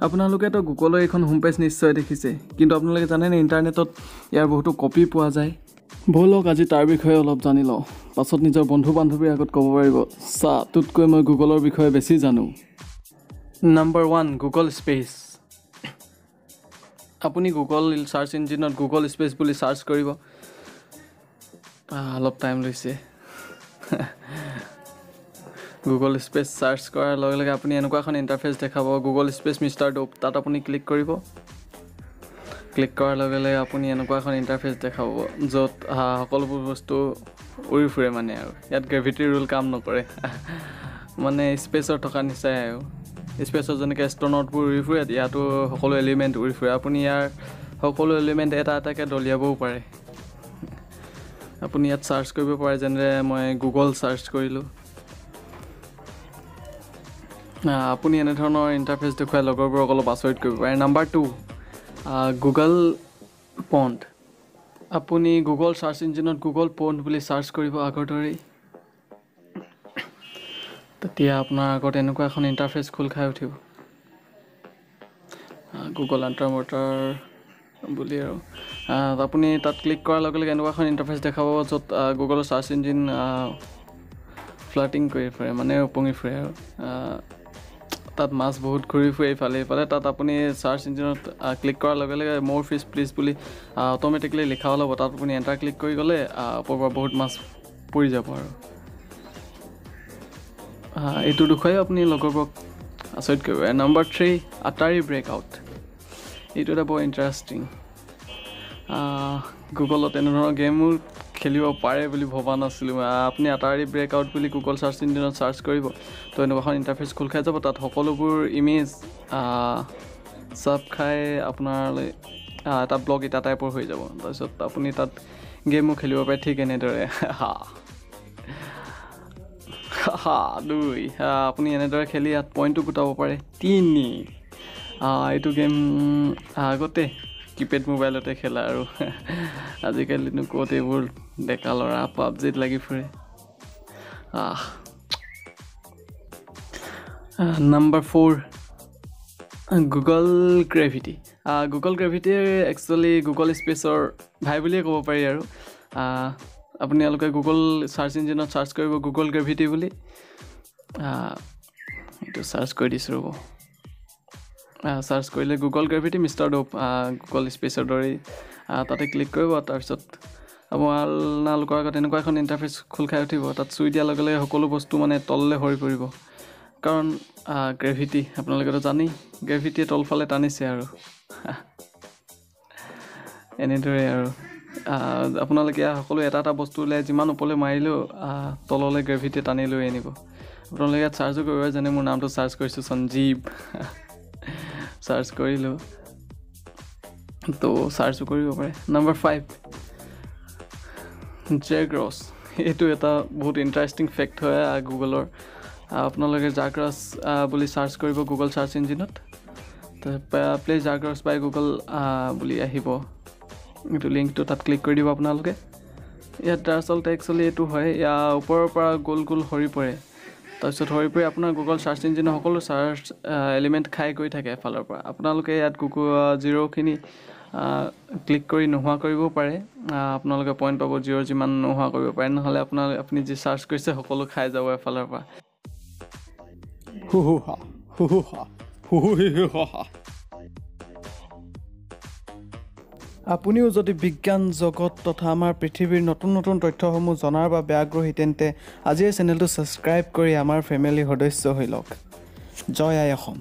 আপোনালোকেতো গুগলৰ এইখন হোম পেজ নিশ্চয় দেখিছে, কিন্তু আপোনালোকে জানেনে ইণ্টাৰনেটত ইয়াৰ বহুতো কপি পোৱা যায়। ব'লক আজি তাৰ বিষয়ে অলপ জানি লওঁ, পাছত নিজৰ বন্ধু বান্ধৱীৰ আগত ক'ব পাৰিব চা তোতকৈ মই গুগলৰ বিষয়ে বেছি জানো। Number 1, Google space. আপুনি গুগল চাৰ্চ ইঞ্জিনত গুগল স্পেচ বুলি চাৰ্চ কৰিব। অলপ টাইম লৈছে। গুগল স্পেচ চাৰ্চ কৰাৰ লগে লগে আপুনি এনেকুৱা এখন ইণ্টাৰফেচ দেখাব, গুগল স্পেচ মিষ্টাৰ ডোপ, তাত আপুনি ক্লিক কৰিব। ক্লিক কৰাৰ লগে লগে আপুনি এনেকুৱা এখন ইণ্টাৰফেচ দেখাব য'ত সকলোবোৰ বস্তু উৰি ফুৰে মানে আৰু ইয়াত গ্ৰেভিটিৰ ৰুল কাম নকৰে। মানে স্পেচৰ থকা নিচাই আৰু স্পেচত যেনেকৈ এষ্ট্ৰনটবোৰ উৰি ফুৰে, ইয়াতো সকলো এলিমেণ্ট উৰি ফুৰে। আপুনি ইয়াৰ সকলো এলিমেণ্ট এটা এটাকৈ দলিয়াবও পাৰে। আপুনি ইয়াত চাৰ্চ কৰিব পাৰে, যেনে মই গুগল চাৰ্চ কৰিলোঁ। আপুনি এনেধৰণৰ ইণ্টাৰফেচ দেখুৱাই লগৰবোৰক অলপ আচৰিত কৰিব পাৰে। নম্বৰ 2, গুগল পণ্ড। আপুনি গুগল চাৰ্চ ইঞ্জিনত গুগল পণ্ড বুলি চাৰ্চ কৰিব আগৰ দৰেই। তেতিয়া আপোনাৰ আগত এনেকুৱা এখন ইণ্টাৰফেচ খোল খাই উঠিব, গুগল আণ্ডাৰ ৱাটাৰ বুলি আৰু আপুনি তাত ক্লিক কৰাৰ লগে লগে এনেকুৱা এখন ইণ্টাৰফেচ দেখাব য'ত গুগলৰ চাৰ্চ ইঞ্জিন ফ্লাৰ্টিং কৰি ফুৰে, মানে উপঙি ফুৰে আৰু তাত মাছ বহুত ঘূৰি ফুৰে ইফালে ইফালে। তাত আপুনি চাৰ্চ ইঞ্জিনত ক্লিক কৰাৰ লগে লগে মোৰ ফিছ প্লিজ বুলি অট'মেটিকলি লিখা ওলাব। তাত আপুনি এণ্টাৰ ক্লিক কৰি গ'লে ওপৰৰ পৰা বহুত মাছ পৰি যাব আৰু এইটো দেখুৱাই আপুনি লগৰবোৰক আচৰিত কৰিব। Number 3, Attari breakout. এইটো এটা বৰ ইণ্টাৰেষ্টিং। গুগলত এনেধৰণৰ গেমো খেলিব পাৰে বুলি ভবা নাছিলোঁ। আপুনি আটাৰী ব্ৰেকআউট বুলি গুগল চাৰ্চ ইঞ্জিনত চাৰ্চ কৰিব, তো এনেকুৱাখন ইণ্টাৰফেচ খোল খাই যাব। তাত সকলোবোৰ ইমেজ চাব খাই আপোনালৈ এটা ব্লগ এটা টাইপৰ হৈ যাব। তাৰপিছত আপুনি তাত গেমো খেলিব পাৰে ঠিক এনেদৰে। 2, আপুনি এনেদৰে খেলি ইয়াত পইণ্টটো গোটাব পাৰে 3। এইটো গেম আগতে কিপেড মোবাইলতে খেলা আৰু আজিকালিনো ক'ত এইবোৰ ডেকা ল'ৰা পাবজিত লাগি ফুৰে। Number 4, Google gravity. গুগল গ্ৰেভিটিয়ে একচুৱেলি গুগল স্পেচৰ ভাই বুলিয়ে ক'ব পাৰি আৰু আপোনালোকে গুগল চাৰ্চ ইঞ্জিনত চাৰ্চ কৰিব গুগল গ্ৰেভিটি বুলি। এইটো চাৰ্চ কৰি দিছোঁ ৰ'ব। চাৰ্চ কৰিলে Google gravity mister Doob, Google স্পেচৰ দৰেই। তাতে ক্লিক কৰিব। তাৰপিছত আপোনালোকৰ আগত এনেকুৱা এখন ইণ্টাৰফেচ খোল খাই উঠিব। তাত চুই দিয়াৰ লগে লগে সকলো বস্তু মানে তললৈ সৰি পৰিব, কাৰণ গ্ৰেভিটি আপোনালোকেতো জানেই, গ্ৰেভিটিয়ে তলফালে টানিছে আৰু এনেদৰে আৰু আপোনালোকে সকলো এটা এটা বস্তু উলিয়াই যিমান ওপৰলৈ মাৰিলেও তললৈ গ্ৰেভিটিয়ে টানি লৈ আনিব। আপোনালোকে ইয়াত চাৰ্চো কৰিব, যেনে মোৰ নামটো চাৰ্চ কৰিছোঁ সঞ্জীৱ। চাৰ্চ কৰিলোঁ তো চাৰ্চো কৰিব পাৰে। নম্বৰ 5, জেগ্ৰছ। এইটো এটা বহুত ইণ্টাৰেষ্টিং ফেক্ট হয় গুগলৰ। আপোনালোকে জাগ্ৰাছ বুলি চাৰ্চ কৰিব গুগল চাৰ্চ ইঞ্জিনত, প্লে জাগ্ৰাছ বাই গুগল বুলি আহিব। এইটো লিংকটো তাত ক্লিক কৰি দিব আপোনালোকে। ইয়াত দৰাচলতে একচুৱেলি এইটো হয়, ইয়াৰ ওপৰৰ পৰা গোল গোল সৰি পৰে। তাৰপিছত সৰি পৰি আপোনাৰ গুগল চাৰ্চ ইঞ্জিনৰ সকলো চাৰ্চ এলিমেণ্ট খাই গৈ থাকে এফালৰ পৰা। আপোনালোকে ইয়াত জিৰ'খিনি ক্লিক কৰি নোহোৱা কৰিবও পাৰে। আপোনালোকে পইণ্ট পাব জিৰ' যিমান নোহোৱা কৰিব পাৰে, নহ'লে আপুনি যি চাৰ্চ কৰিছে সকলো খাই যাব এফালৰ পৰা। আপুনিও যদি বিজ্ঞান জগত তথা আমাৰ পৃথিৱীৰ নতুন নতুন তথ্যসমূহ জনাৰ বাবে আগ্ৰহী, তেন্তে আজিয়ে চেনেলটো ছাবস্ক্ৰাইব কৰি আমাৰ ফেমিলিৰ সদস্য হৈ লওক। জয় আই অসম।